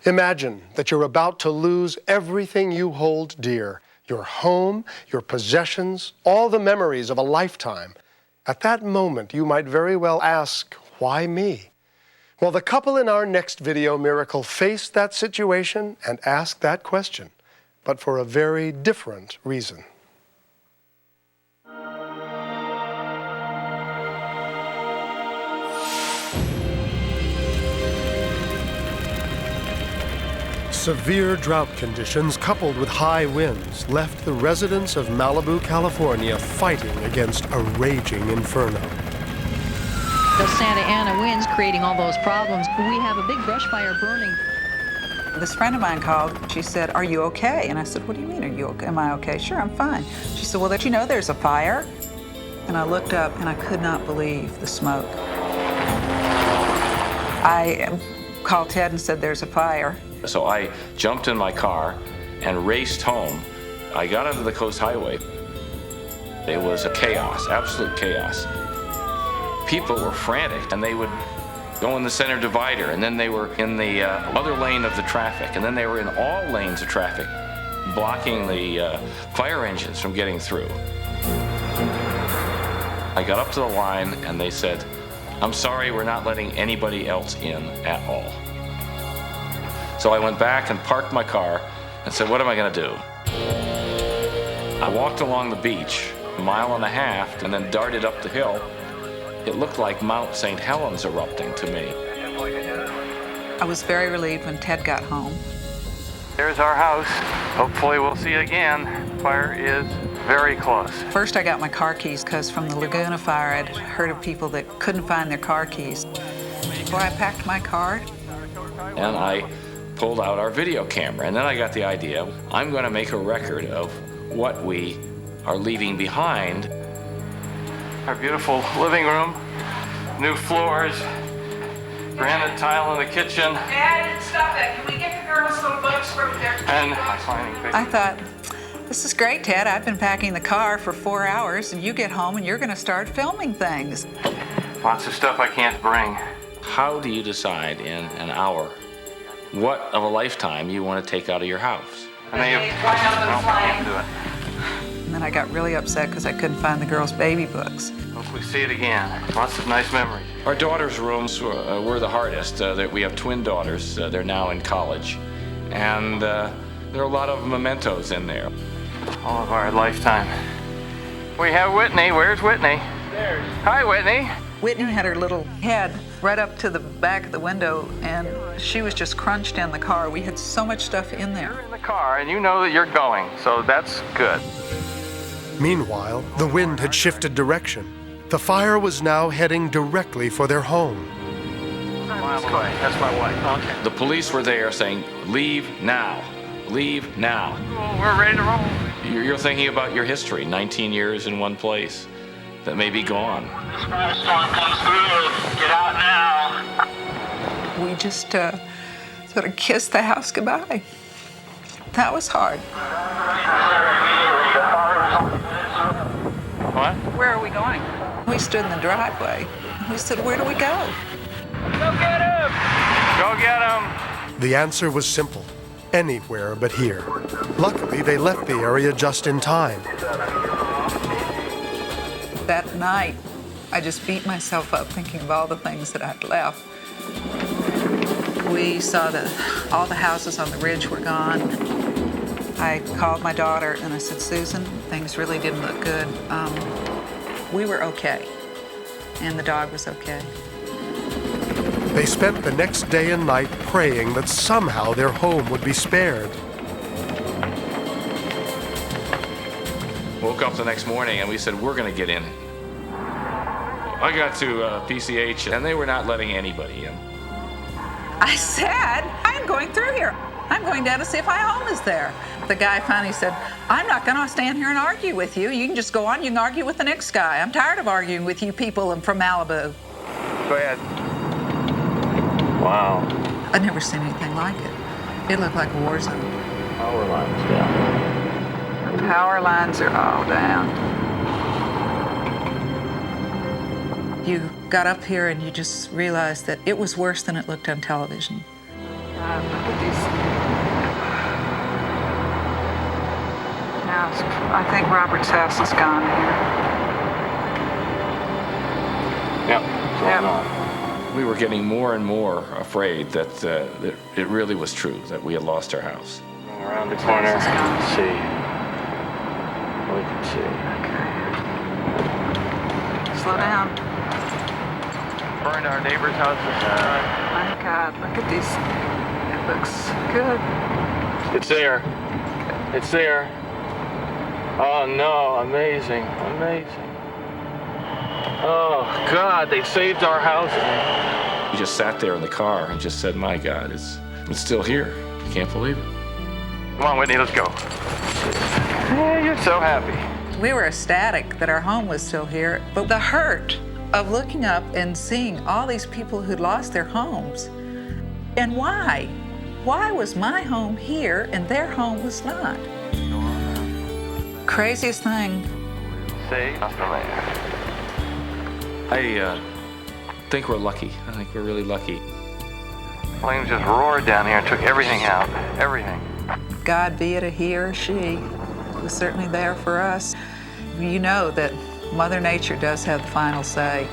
Imagine that you're about to lose everything you hold dear, your home, your possessions, all the memories of a lifetime. At that moment, you might very well ask, why me? Well, the couple in our next video miracle faced that situation and asked that question, but for a very different reason. Severe drought conditions coupled with high winds left the residents of Malibu, California fighting against a raging inferno. The Santa Ana winds creating all those problems. We have a big brush fire burning. This friend of mine called. She said, "Are you okay?" And I said, "What do you mean, are you okay? Am I okay?" "Sure, I'm fine." She said, "Well, did you know there's a fire?" And I looked up and I could not believe the smoke. I called Ted and said, "There's a fire." So I jumped in my car and raced home. I got onto the Coast Highway. It was a chaos, absolute chaos. People were frantic, and they would go in the center divider, and then they were in the other lane of the traffic, and then they were in all lanes of traffic, blocking the fire engines from getting through. I got up to the line, and they said, "I'm sorry, we're not letting anybody else in at all." So I went back and parked my car and said, what am I going to do? I walked along the beach, a mile and a half, and then darted up the hill. It looked like Mount St. Helens erupting to me. I was very relieved when Ted got home. There's our house. Hopefully we'll see it again. Fire is very close. First I got my car keys because from the Laguna fire I'd heard of people that couldn't find their car keys. So I packed my car. And I pulled out our video camera, and then I got the idea, I'm going to make a record of what we are leaving behind. Our beautiful living room, new floors, granite tile in the kitchen. Dad, stop it. Can we get the girls' little books from there? And reclining paper. I thought, this is great, Ted. I've been packing the car for 4 hours, and you get home and you're going to start filming things. Lots of stuff I can't bring. How do you decide in an hour what of a lifetime you want to take out of your house? And they can't do it. And then I got really upset because I couldn't find the girls' baby books. Hope we see it again. Lots of nice memories. Our daughters' rooms were the hardest. We have twin daughters. They're now in college. And there are a lot of mementos in there. All of our lifetime. We have Whitney. Where's Whitney? There. Hi, Whitney. Whitney had her little head right up to the back of the window, and she was just crunched in the car. We had so much stuff in there. You're in the car, and you know that you're going, so that's good. Meanwhile, the wind had shifted direction. The fire was now heading directly for their home. That's my wife. Okay. The police were there saying, leave now, leave now. Well, we're ready to roll. You're thinking about your history, 19 years in one place that may be gone. Storm comes through. Get out now. We just sort of kissed the house goodbye. That was hard. What? Where are we going? We stood in the driveway. We said, where do we go? Go get him! Go get him! The answer was simple. Anywhere but here. Luckily, they left the area just in time. That night, I just beat myself up thinking of all the things that I'd left. We saw that all the houses on the ridge were gone. I called my daughter and I said, Susan, things really didn't look good. We were okay, and the dog was okay. They spent the next day and night praying that somehow their home would be spared. Woke up the next morning and we said, we're going to get in. I got to PCH and they were not letting anybody in. I said, I'm going through here. I'm going down to see if my home is there. The guy finally said, I'm not going to stand here and argue with you. You can just go on, you can argue with the next guy. I'm tired of arguing with you people from Malibu. Go ahead. Wow. I'd never seen anything like it. It looked like a war zone. Power lines down. The power lines are all down. You got up here and you just realized that it was worse than it looked on television. God, look at these. Now, I think Robert's house is gone here. Yep, it's all Yep. gone. We were getting more and more afraid that it really was true, that we had lost our house. Around the corner, This is gone. let's see. We can see. Okay. Slow down. Burned our neighbor's house. My God, look at these. It looks good. It's there. It's there. Oh no, amazing, amazing. Oh God, they saved our house. We just sat there in the car and just said, my God, it's still here. I can't believe it. Come on, Whitney, let's go. Yeah, you're so happy. We were ecstatic that our home was still here, but the hurt of looking up and seeing all these people who'd lost their homes. And why? Why was my home here and their home was not? Craziest thing. Save us from there. I think we're lucky. I think we're really lucky. Flames just roared down here and took everything out. Everything. God, be it a he or a she, was certainly there for us. You know that Mother Nature does have the final say.